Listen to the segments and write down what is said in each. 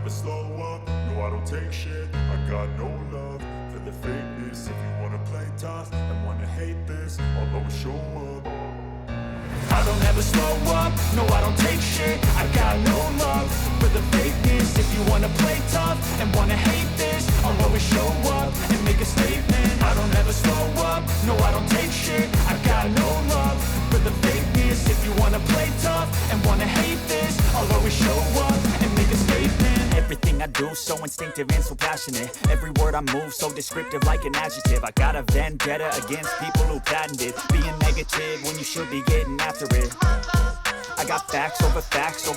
never slow up, no I don't take shit. I got no love for the fakeness. If you wanna play tough and wanna hate this, I'll always show up. I don't ever slow up, no I don't take shit. I got no love for the fakeness. If you wanna play tough and wanna hate this, I'll always show up and make a statement. I don't ever slow up, no I don't take shit. I got no love for the fakeness. If you wanna play tough and wanna hate this, I'll always show up and make a statement. Everything I do so instinctive and so passionate. Every word I move so descriptive like an adjective. I got a vendetta against people who patented being negative when you should be getting after it. I got facts over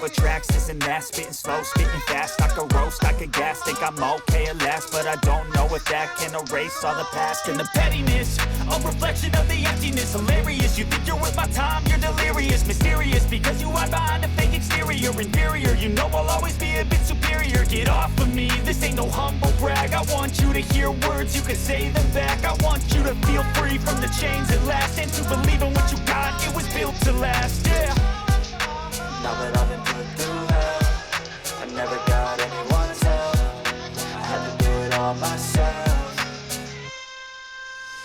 tracks, this and that. Spitting slow, spitting fast. I could roast, I could gas. Think I'm okay at last, but I don't know if that can erase all the past. And the pettiness, a reflection of the emptiness. Hilarious, you think you're worth my time, you're delirious. Mysterious, because you hide behind a fake exterior. Inferior, you know I'll always be a bit superior. Get off of me, this ain't no humble brag. I want you to hear words, you can say them back. I want you to feel free from the chains at last, and to believe in what you got, it was built to last, yeah. Now that I've been put through hell, I never got anyone's help. I had to do it all myself.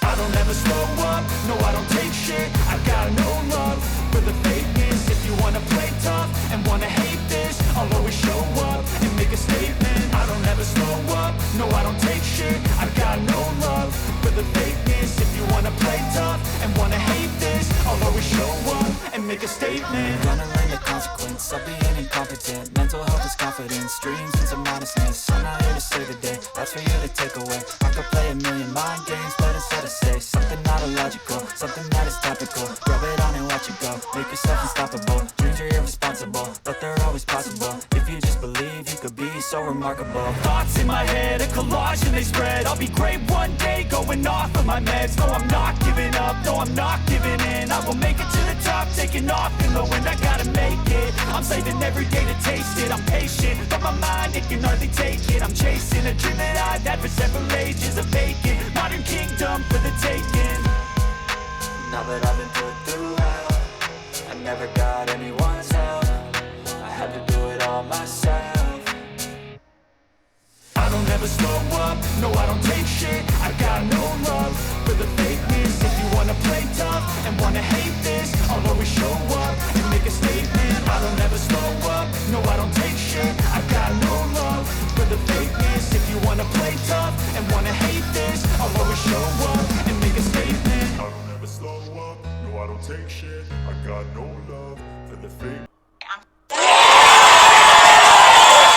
I don't ever slow up, no I don't take shit. I got no love for the fakeness. If you wanna play tough and wanna hate this, I'll always show up and make a statement. I don't ever slow up, no I don't take shit. I got no love for the fakeness. If you wanna play tough and wanna hate this, I'll always show up and make a statement. Gonna learn the consequence of being incompetent. Mental health is confidence, dreams and some modestness. I'm not here to save the day, that's for you to take away. I could play a million mind games, but instead I say something not illogical, something that is topical. Rub it on and watch it go, make yourself unstoppable. Dreams are irresponsible, but they're always possible. If you just believe, you could be so remarkable. Thoughts in my head, a collage and they spread. I'll be great one day, going off of my meds. No, I'm not giving up, no, I'm not giving in. I will make it to the top, taking off in the wind. I gotta make it, I'm saving every day to taste it. I'm patient, but my mind, it can hardly take it. I'm chasing a dream that I've had for several ages. A vacant, modern kingdom for the taking. Now that I've been put through hell, I never got anyone's help. I had to do it all myself. I don't ever slow up, no I don't take shit. I got no love for the fakeness. If you wanna play tough and wanna hate this, I'll always show up and make a statement. I don't ever slow up, no I don't take shit. I got no love for the fakeness. If you wanna play tough and wanna hate this, I'll always show up and make a statement. I don't ever slow up, no I don't take shit. I got no